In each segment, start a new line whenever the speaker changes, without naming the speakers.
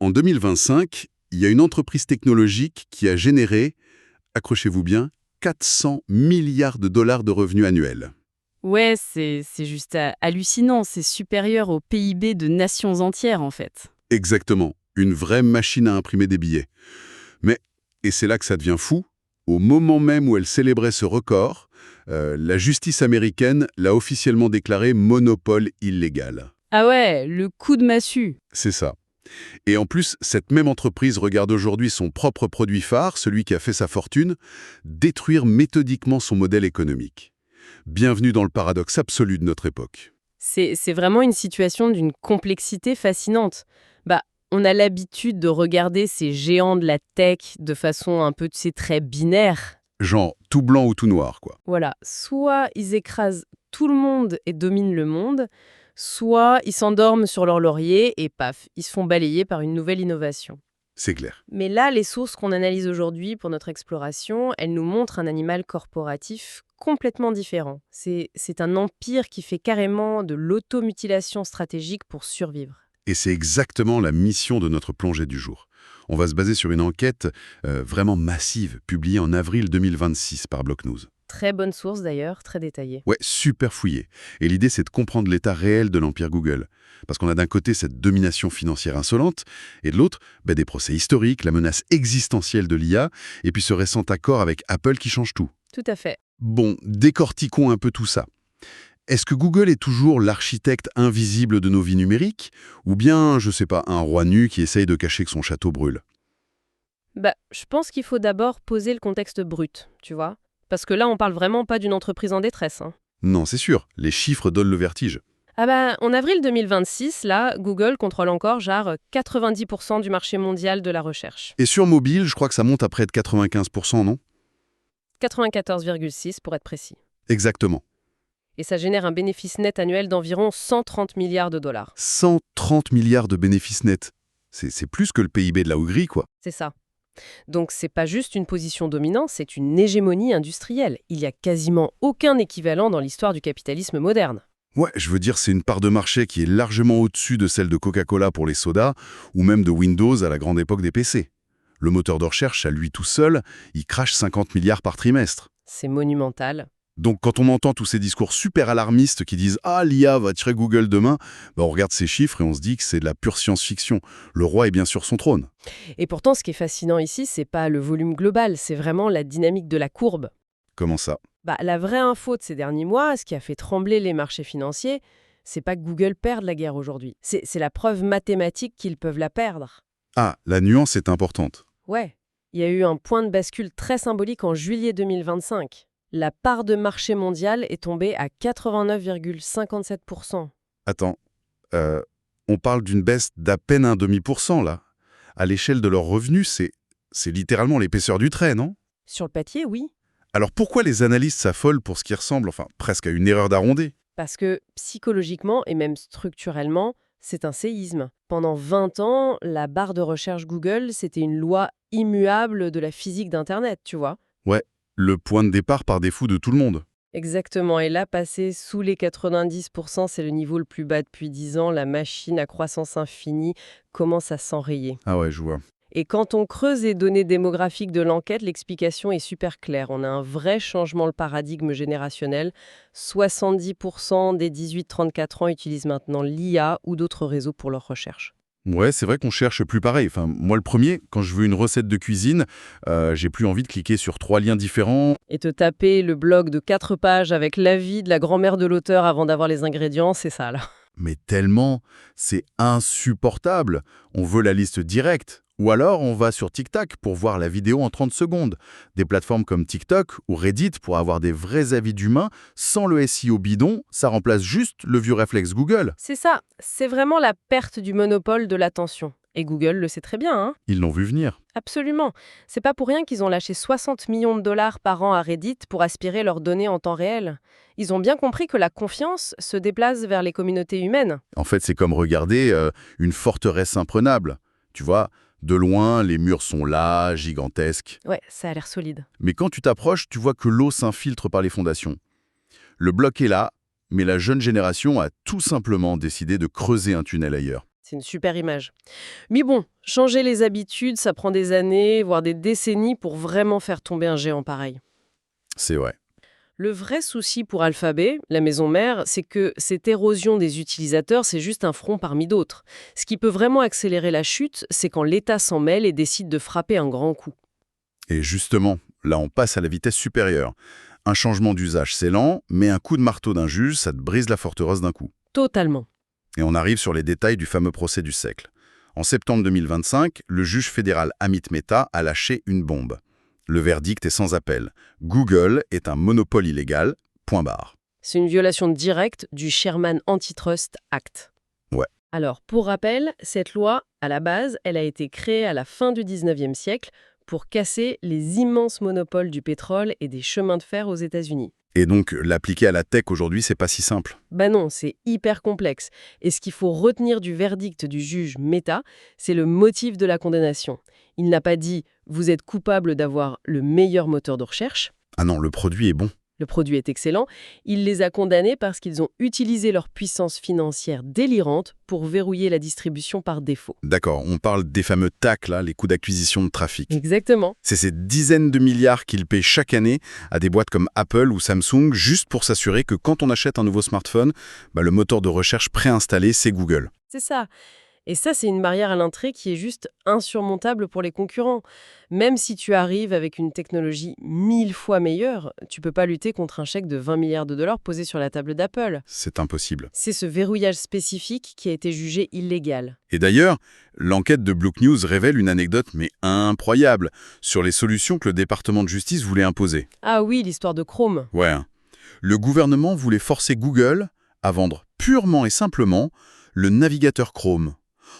En 2025, il y a une entreprise technologique qui a généré, accrochez-vous bien, 400 milliards de dollars de revenus annuels.
Ouais, c'est juste hallucinant, c'est supérieur au PIB de nations entières en fait.
Exactement, une vraie machine à imprimer des billets. Mais, et c'est là que ça devient fou, au moment même où elle célébrait ce record, la justice américaine l'a officiellement déclaré monopole illégal.
Ah ouais, le coup de massue.
C'est ça. Et en plus, cette même entreprise regarde aujourd'hui son propre produit phare, celui qui a fait sa fortune, détruire méthodiquement son modèle économique. Bienvenue dans le paradoxe absolu de notre époque.
C'est vraiment une situation d'une complexité fascinante. Bah, on a l'habitude de regarder ces géants de la tech de façon un peu, tu sais, très binaire.
Genre tout blanc ou tout noir, quoi.
Voilà, soit ils écrasent tout le monde et dominent le monde, soit ils s'endorment sur leur laurier et paf, ils se font balayer par une nouvelle innovation.
C'est clair.
Mais là, les sources qu'on analyse aujourd'hui pour notre exploration, elles nous montrent un animal corporatif complètement différent. C'est un empire qui fait carrément de l'automutilation stratégique pour survivre.
Et c'est exactement la mission de notre plongée du jour. On va se baser sur une enquête vraiment massive, publiée en avril 2026 par Block News.
Très bonne source d'ailleurs, très détaillée.
Ouais, super fouillée. Et l'idée, c'est de comprendre l'état réel de l'empire Google. Parce qu'on a d'un côté cette domination financière insolente, et de l'autre, des procès historiques, la menace existentielle de l'IA, et puis ce récent accord avec Apple qui change tout.
Tout à fait.
Bon, décortiquons un peu tout ça. Est-ce que Google est toujours l'architecte invisible de nos vies numériques? Ou bien, je sais pas, un roi nu qui essaye de cacher que son château brûle?
Bah, je pense qu'il faut d'abord poser le contexte brut, tu vois. Parce que là, on parle vraiment pas d'une entreprise en détresse, hein.
Non, c'est sûr, les chiffres donnent le vertige.
Ah bah, en avril 2026, là, Google contrôle encore genre 90% du marché mondial de la recherche.
Et sur mobile, je crois que ça monte à près de 95%, non?
94,6 pour être précis.
Exactement.
Et ça génère un bénéfice net annuel d'environ 130 milliards de dollars.
130 milliards de bénéfices nets. C'est plus que le PIB de la Hongrie, quoi.
C'est ça. Donc c'est pas juste une position dominante, c'est une hégémonie industrielle. Il y a quasiment aucun équivalent dans l'histoire du capitalisme moderne.
Ouais, je veux dire, c'est une part de marché qui est largement au-dessus de celle de Coca-Cola pour les sodas, ou même de Windows à la grande époque des PC. Le moteur de recherche, à lui tout seul, il crache 50 milliards par trimestre.
C'est monumental.
Donc quand on entend tous ces discours super alarmistes qui disent « Ah, l'IA va tirer Google demain », on regarde ces chiffres et on se dit que c'est de la pure science-fiction. Le roi est bien sur son trône.
Et pourtant, ce qui est fascinant ici, c'est pas le volume global, c'est vraiment la dynamique de la courbe.
Comment ça?
Bah, la vraie info de ces derniers mois, ce qui a fait trembler les marchés financiers, c'est pas que Google perde la guerre aujourd'hui. C'est la preuve mathématique qu'ils peuvent la perdre.
Ah, la nuance est importante.
Ouais, il y a eu un point de bascule très symbolique en juillet 2025. La part de marché mondial est tombée à 89,57%.
Attends, on parle d'une baisse d'à peine 0,5%, là. À l'échelle de leurs revenus, c'est littéralement l'épaisseur du trait, non?
Sur le papier, oui,
Alors pourquoi les analystes s'affolent pour ce qui ressemble, enfin, presque à une erreur d'arrondi?
parce que psychologiquement et même structurellement, c'est un séisme. Pendant 20 ans, la barre de recherche Google, c'était une loi immuable de la physique d'Internet, tu vois.
Ouais, le point de départ par défaut de tout le monde.
Exactement, et là, passer sous les 90%, c'est le niveau le plus bas depuis 10 ans. La machine à croissance infinie commence à s'enrayer.
Ah ouais, je vois.
Et quand on creuse les données démographiques de l'enquête, l'explication est super claire. On a un vrai changement de paradigme générationnel. 70% des 18-34 ans utilisent maintenant l'IA ou d'autres réseaux pour leurs recherches.
Ouais, c'est vrai qu'on cherche plus pareil. Enfin, moi, le premier, quand je veux une recette de cuisine, j'ai plus envie de cliquer sur 3 liens différents.
Et te taper le blog de 4 pages avec l'avis de la grand-mère de l'auteur avant d'avoir les ingrédients, c'est ça là.
Mais tellement, c'est insupportable. On veut la liste directe. Ou alors, on va sur TikTok pour voir la vidéo en 30 secondes. Des plateformes comme TikTok ou Reddit pour avoir des vrais avis d'humains, sans le SEO bidon, ça remplace juste le vieux réflexe Google.
C'est ça, c'est vraiment la perte du monopole de l'attention. Et Google le sait très bien, hein.
Ils l'ont vu venir.
Absolument. C'est pas pour rien qu'ils ont lâché 60 millions de dollars par an à Reddit pour aspirer leurs données en temps réel. Ils ont bien compris que la confiance se déplace vers les communautés humaines.
En fait, c'est comme regarder une forteresse imprenable. Tu vois, de loin, les murs sont là, gigantesques.
Ouais, ça a l'air solide.
Mais quand tu t'approches, tu vois que l'eau s'infiltre par les fondations. Le bloc est là, mais la jeune génération a tout simplement décidé de creuser un tunnel ailleurs.
C'est une super image. Mais bon, changer les habitudes, ça prend des années, voire des décennies pour vraiment faire tomber un géant pareil.
C'est vrai.
Le vrai souci pour Alphabet, la maison mère, c'est que cette érosion des utilisateurs, c'est juste un front parmi d'autres. Ce qui peut vraiment accélérer la chute, c'est quand l'État s'en mêle et décide de frapper un grand coup.
Et justement, là on passe à la vitesse supérieure. Un changement d'usage, c'est lent, mais un coup de marteau d'un juge, ça te brise la forteresse d'un coup.
Totalement.
Et on arrive sur les détails du fameux procès du siècle. En septembre 2025, le juge fédéral Amit Mehta a lâché une bombe. Le verdict est sans appel. Google est un monopole illégal, point barre.
C'est une violation directe du Sherman Antitrust Act.
Ouais.
Alors, pour rappel, cette loi, à la base, elle a été créée à la fin du 19e siècle pour casser les immenses monopoles du pétrole et des chemins de fer aux États-Unis.
Et donc, l'appliquer à la tech aujourd'hui, c'est pas si simple.
Ben non, c'est hyper complexe. Et ce qu'il faut retenir du verdict du juge Mehta, c'est le motif de la condamnation. Il n'a pas dit « vous êtes coupable d'avoir le meilleur moteur de recherche ».
Ah non, le produit est bon.
Le produit est excellent. Il les a condamnés parce qu'ils ont utilisé leur puissance financière délirante pour verrouiller la distribution par défaut.
D'accord, on parle des fameux TAC, là, les coûts d'acquisition de trafic.
Exactement.
C'est ces dizaines de milliards qu'ils paient chaque année à des boîtes comme Apple ou Samsung, juste pour s'assurer que quand on achète un nouveau smartphone, le moteur de recherche préinstallé, c'est Google.
C'est ça. Et ça, c'est une barrière à l'entrée qui est juste insurmontable pour les concurrents. Même si tu arrives avec une technologie 1000 fois meilleure, tu peux pas lutter contre un chèque de 20 milliards de dollars posé sur la table d'Apple.
C'est impossible.
C'est ce verrouillage spécifique qui a été jugé illégal.
Et d'ailleurs, l'enquête de Block News révèle une anecdote mais incroyable sur les solutions que le département de justice voulait imposer.
Ah oui, l'histoire de Chrome.
Ouais. Le gouvernement voulait forcer Google à vendre purement et simplement le navigateur Chrome.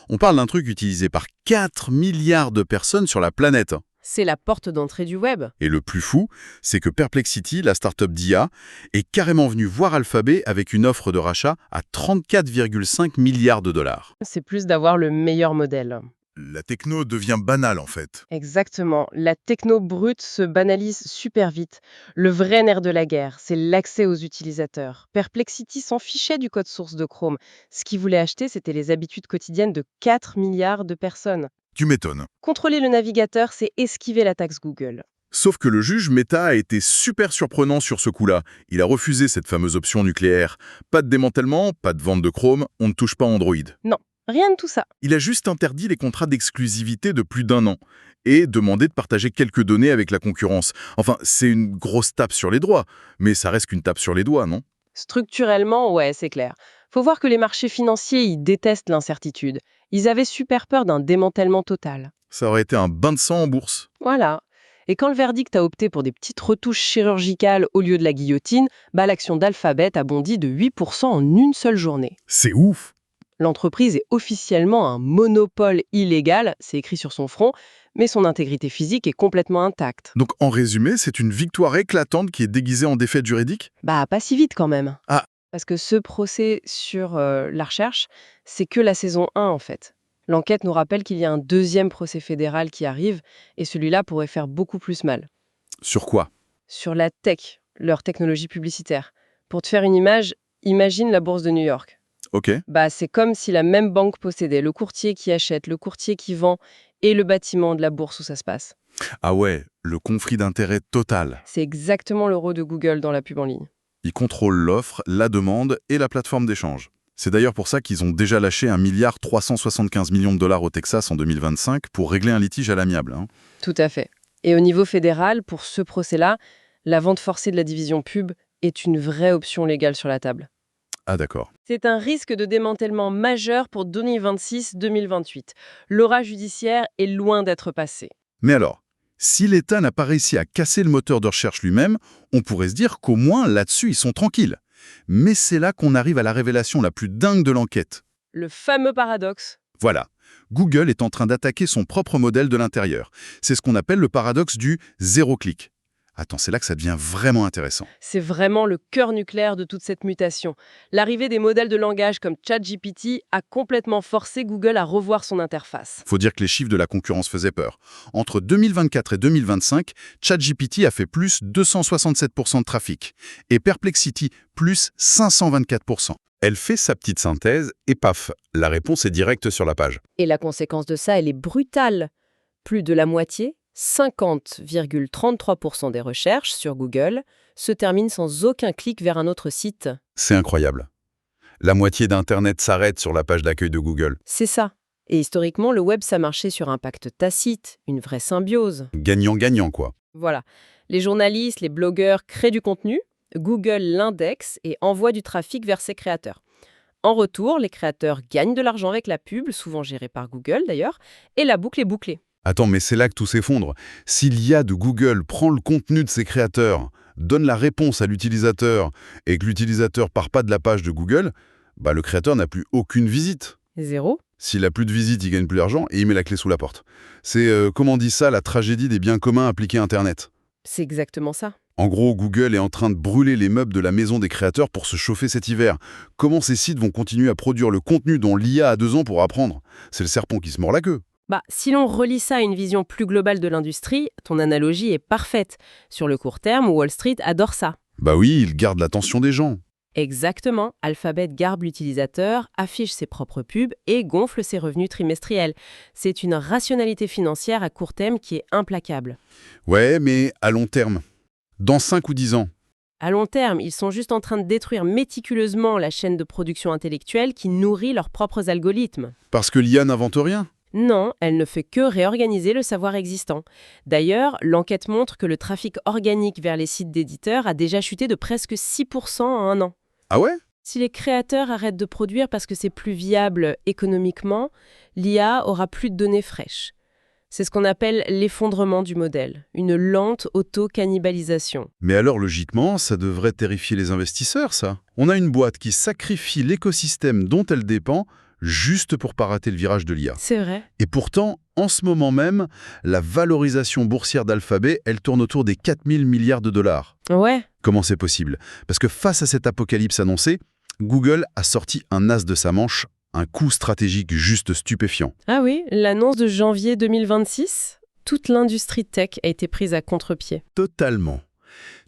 On parle d'un truc utilisé par 4 milliards de personnes sur la planète.
C'est la porte d'entrée du web.
Et le plus fou, c'est que Perplexity, la start-up d'IA, est carrément venue voir Alphabet avec une offre de rachat à 34,5 milliards de dollars.
C'est plus d'avoir le meilleur modèle.
La techno devient banale en fait.
Exactement. La techno brute se banalise super vite. Le vrai nerf de la guerre, c'est l'accès aux utilisateurs. Perplexity s'en fichait du code source de Chrome. Ce qu'ils voulaient acheter, c'était les habitudes quotidiennes de 4 milliards de personnes.
Tu m'étonnes.
Contrôler le navigateur, c'est esquiver la taxe Google.
Sauf que le juge Mehta a été super surprenant sur ce coup-là. Il a refusé cette fameuse option nucléaire. Pas de démantèlement, pas de vente de Chrome, on ne touche pas Android.
Non, rien de tout ça.
Il a juste interdit les contrats d'exclusivité de plus d'1 an et demandé de partager quelques données avec la concurrence. Enfin, c'est une grosse tape sur les doigts, mais ça reste qu'une tape sur les doigts, non?
Structurellement, ouais, c'est clair. Faut voir que les marchés financiers, ils détestent l'incertitude. Ils avaient super peur d'un démantèlement total.
Ça aurait été un bain de sang en bourse.
Voilà. Et quand le verdict a opté pour des petites retouches chirurgicales au lieu de la guillotine, l'action d'Alphabet a bondi de 8% en une seule journée.
C'est ouf!
L'entreprise est officiellement un monopole illégal, c'est écrit sur son front, mais son intégrité physique est complètement intacte.
Donc en résumé, c'est une victoire éclatante qui est déguisée en défaite juridique?
Pas si vite quand même.
Ah.
Parce que ce procès sur la recherche, c'est que la saison 1 en fait. L'enquête nous rappelle qu'il y a un deuxième procès fédéral qui arrive, et celui-là pourrait faire beaucoup plus mal.
Sur quoi?
Sur la tech, leur technologie publicitaire. Pour te faire une image, imagine la bourse de New York.
Ok.
C'est comme si la même banque possédait le courtier qui achète, le courtier qui vend et le bâtiment de la bourse où ça se passe.
Ah ouais, le conflit d'intérêts total.
C'est exactement le rôle de Google dans la pub en ligne.
Ils contrôlent l'offre, la demande et la plateforme d'échange. C'est d'ailleurs pour ça qu'ils ont déjà lâché 1,375 milliard de dollars au Texas en 2025 pour régler un litige à l'amiable.
Tout à fait. Et au niveau fédéral, pour ce procès-là, la vente forcée de la division pub est une vraie option légale sur la table.
Ah d'accord.
C'est un risque de démantèlement majeur pour 2026-2028. L'aura judiciaire est loin d'être passée.
Mais alors, si l'État n'a pas réussi à casser le moteur de recherche lui-même, on pourrait se dire qu'au moins là-dessus ils sont tranquilles. Mais c'est là qu'on arrive à la révélation la plus dingue de l'enquête.
Le fameux paradoxe.
Voilà. Google est en train d'attaquer son propre modèle de l'intérieur. C'est ce qu'on appelle le paradoxe du zéro-clic. Attends, c'est là que ça devient vraiment intéressant.
C'est vraiment le cœur nucléaire de toute cette mutation. L'arrivée des modèles de langage comme ChatGPT a complètement forcé Google à revoir son interface.
Faut dire que les chiffres de la concurrence faisaient peur. Entre 2024 et 2025, ChatGPT a fait plus 267% de trafic et Perplexity plus 524%. Elle fait sa petite synthèse et paf, la réponse est directe sur la page.
Et la conséquence de ça, elle est brutale. Plus de la moitié, 50,33% des recherches sur Google, se terminent sans aucun clic vers un autre site.
C'est incroyable. La moitié d'Internet s'arrête sur la page d'accueil de Google.
C'est ça. Et historiquement, le web, ça marchait sur un pacte tacite, une vraie symbiose.
Gagnant-gagnant, quoi.
Voilà. Les journalistes, les blogueurs créent du contenu, Google l'indexe et envoie du trafic vers ses créateurs. En retour, les créateurs gagnent de l'argent avec la pub, souvent gérée par Google d'ailleurs, et la boucle est bouclée.
Attends, mais c'est là que tout s'effondre. Si l'IA de Google prend le contenu de ses créateurs, donne la réponse à l'utilisateur, et que l'utilisateur part pas de la page de Google, bah le créateur n'a plus aucune visite.
Zéro.
S'il a plus de visites, il gagne plus d'argent et il met la clé sous la porte. C'est, comment on dit ça, la tragédie des biens communs appliqués à Internet.
C'est exactement ça.
En gros, Google est en train de brûler les meubles de la maison des créateurs pour se chauffer cet hiver. Comment ces sites vont continuer à produire le contenu dont l'IA a 2 ans pour apprendre? C'est le serpent qui se mord la queue.
Si l'on relie ça à une vision plus globale de l'industrie, ton analogie est parfaite. Sur le court terme, Wall Street adore ça.
Bah oui, il garde l'attention des gens.
Exactement, Alphabet garde l'utilisateur, affiche ses propres pubs et gonfle ses revenus trimestriels. C'est une rationalité financière à court terme qui est implacable.
Ouais, mais à long terme. Dans 5 ou 10 ans.
À long terme, ils sont juste en train de détruire méticuleusement la chaîne de production intellectuelle qui nourrit leurs propres algorithmes.
Parce que l'IA n'invente rien.
Non, elle ne fait que réorganiser le savoir existant. D'ailleurs, l'enquête montre que le trafic organique vers les sites d'éditeurs a déjà chuté de presque 6% en un an.
Ah ouais?
Si les créateurs arrêtent de produire parce que c'est plus viable économiquement, l'IA aura plus de données fraîches. C'est ce qu'on appelle l'effondrement du modèle, une lente auto-cannibalisation.
Mais alors, logiquement, ça devrait terrifier les investisseurs, ça. On a une boîte qui sacrifie l'écosystème dont elle dépend juste pour pas rater le virage de l'IA.
C'est vrai.
Et pourtant, en ce moment même, la valorisation boursière d'Alphabet, elle tourne autour des 4000 milliards de dollars.
Ouais.
Comment c'est possible? Parce que face à cet apocalypse annoncé, Google a sorti un as de sa manche, un coup stratégique juste stupéfiant.
Ah oui, l'annonce de janvier 2026, toute l'industrie tech a été prise à contre-pied.
Totalement.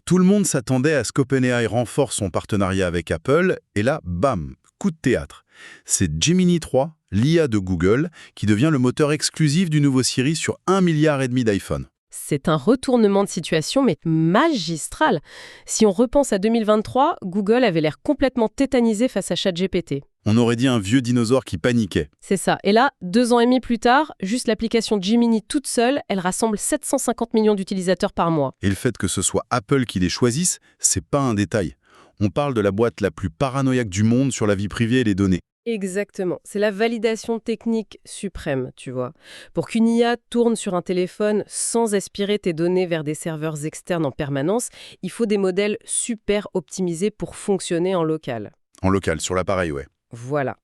Tout le monde s'attendait à ce qu'OpenAI renforce son partenariat avec Apple, et là, bam, coup de théâtre. C'est Gemini 3, l'IA de Google, qui devient le moteur exclusif du nouveau Siri sur 1,5 milliard d'iPhone.
C'est un retournement de situation, mais magistral. Si on repense à 2023, Google avait l'air complètement tétanisé face à ChatGPT.
On aurait dit un vieux dinosaure qui paniquait.
C'est ça. Et là, 2 ans et demi plus tard, juste l'application Gemini toute seule, elle rassemble 750 millions d'utilisateurs par mois.
Et le fait que ce soit Apple qui les choisisse, c'est pas un détail. On parle de la boîte la plus paranoïaque du monde sur la vie privée et les données.
Exactement. C'est la validation technique suprême, tu vois. Pour qu'une IA tourne sur un téléphone sans aspirer tes données vers des serveurs externes en permanence, il faut des modèles super optimisés pour fonctionner en local.
En local, sur l'appareil, ouais.
Voilà.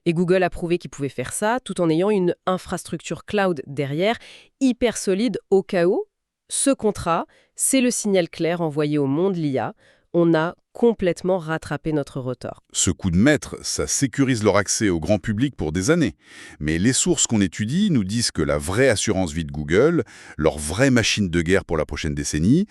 Et Google a prouvé qu'il pouvait faire ça tout en ayant une infrastructure cloud derrière, hyper solide au cas où. Ce contrat, c'est le signal clair envoyé au monde l'IA. On a complètement rattrapé notre retard.
Ce coup de maître, ça sécurise leur accès au grand public pour des années. Mais les sources qu'on étudie nous disent que la vraie assurance vie de Google, leur vraie machine de guerre pour la prochaine décennie,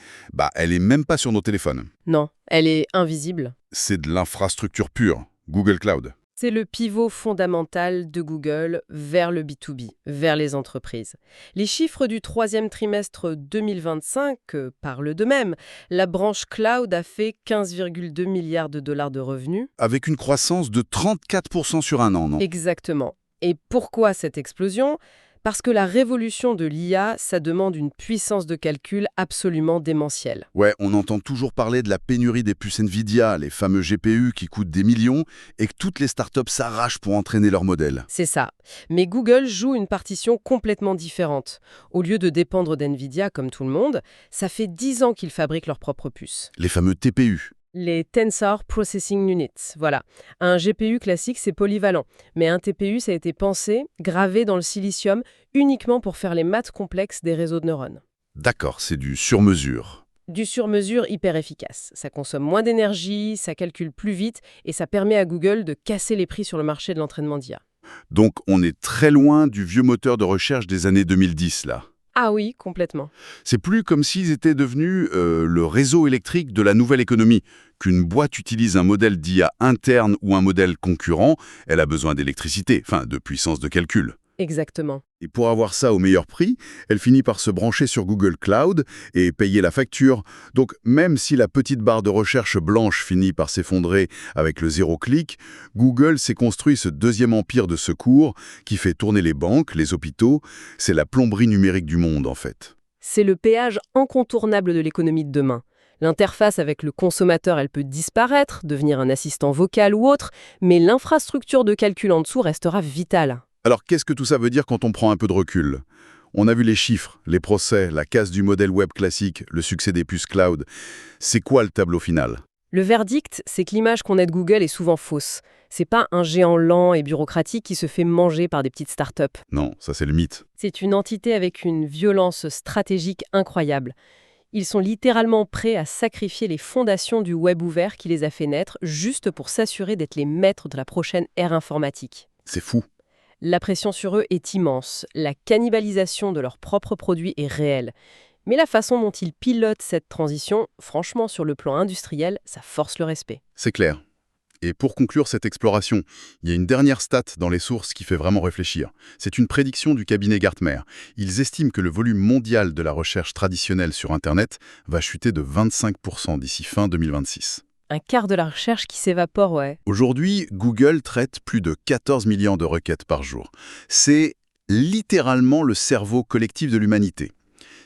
elle est même pas sur nos téléphones.
Non, elle est invisible.
C'est de l'infrastructure pure, Google Cloud.
C'est le pivot fondamental de Google vers le B2B, vers les entreprises. Les chiffres du 3e trimestre 2025 parlent d'eux-mêmes. La branche cloud a fait 15,2 milliards de dollars de revenus.
Avec une croissance de 34% sur un an, non?
Exactement. Et pourquoi cette explosion ? Parce que la révolution de l'IA, ça demande une puissance de calcul absolument démentielle.
Ouais, on entend toujours parler de la pénurie des puces Nvidia, les fameux GPU qui coûtent des millions, et que toutes les startups s'arrachent pour entraîner leurs modèles.
C'est ça. Mais Google joue une partition complètement différente. Au lieu de dépendre d'Nvidia comme tout le monde, ça fait 10 ans qu'ils fabriquent leurs propres puces.
Les fameux TPU.
Les Tensor Processing Units, voilà. Un GPU classique, c'est polyvalent. Mais un TPU, ça a été pensé, gravé dans le silicium, uniquement pour faire les maths complexes des réseaux de neurones.
D'accord, c'est du sur-mesure.
Du sur-mesure hyper efficace. Ça consomme moins d'énergie, ça calcule plus vite, et ça permet à Google de casser les prix sur le marché de l'entraînement d'IA.
Donc on est très loin du vieux moteur de recherche des années 2010, là.
Ah oui, complètement.
C'est plus comme s'ils étaient devenus le réseau électrique de la nouvelle économie. Qu'une boîte utilise un modèle d'IA interne ou un modèle concurrent, elle a besoin d'électricité, enfin de puissance de calcul.
Exactement.
Et pour avoir ça au meilleur prix, elle finit par se brancher sur Google Cloud et payer la facture. Donc même si la petite barre de recherche blanche finit par s'effondrer avec le zéro clic, Google s'est construit ce deuxième empire de secours qui fait tourner les banques, les hôpitaux. C'est la plomberie numérique du monde en fait.
C'est le péage incontournable de l'économie de demain. L'interface avec le consommateur, elle peut disparaître, devenir un assistant vocal ou autre, mais l'infrastructure de calcul en dessous restera vitale.
Alors qu'est-ce que tout ça veut dire quand on prend un peu de recul? On a vu les chiffres, les procès, la casse du modèle web classique, le succès des puces cloud. C'est quoi le tableau final?
Le verdict, c'est que l'image qu'on a de Google est souvent fausse. C'est pas un géant lent et bureaucratique qui se fait manger par des petites startups.
Non, ça c'est le mythe.
C'est une entité avec une violence stratégique incroyable. Ils sont littéralement prêts à sacrifier les fondations du web ouvert qui les a fait naître juste pour s'assurer d'être les maîtres de la prochaine ère informatique.
C'est fou.
La pression sur eux est immense, la cannibalisation de leurs propres produits est réelle. Mais la façon dont ils pilotent cette transition, franchement, sur le plan industriel, ça force le respect.
C'est clair. Et pour conclure cette exploration, il y a une dernière stat dans les sources qui fait vraiment réfléchir. C'est une prédiction du cabinet Gartner. Ils estiment que le volume mondial de la recherche traditionnelle sur Internet va chuter de 25% d'ici fin 2026.
Un quart de la recherche qui s'évapore, ouais.
Aujourd'hui, Google traite plus de 14 millions de requêtes par jour. C'est littéralement le cerveau collectif de l'humanité.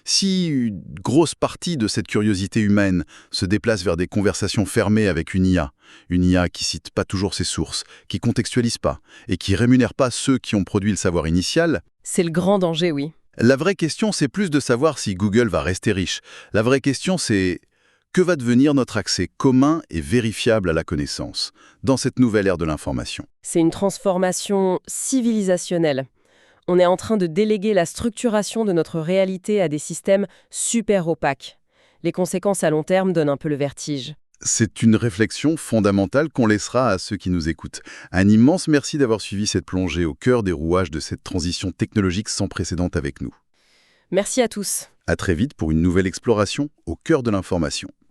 Si une grosse partie de cette curiosité humaine se déplace vers des conversations fermées avec une IA qui cite pas toujours ses sources, qui contextualise pas et qui rémunère pas ceux qui ont produit le savoir initial,
C'est le grand danger, oui.
la vraie question c'est plus de savoir si Google va rester riche. La vraie question c'est que va devenir notre accès commun et vérifiable à la connaissance dans cette nouvelle ère de l'information.
C'est une transformation civilisationnelle. On est en train de déléguer la structuration de notre réalité à des systèmes super opaques. Les conséquences à long terme donnent un peu le vertige.
C'est une réflexion fondamentale qu'on laissera à ceux qui nous écoutent. Un immense merci d'avoir suivi cette plongée au cœur des rouages de cette transition technologique sans précédent avec nous.
Merci à tous.
À très vite pour une nouvelle exploration au cœur de l'information.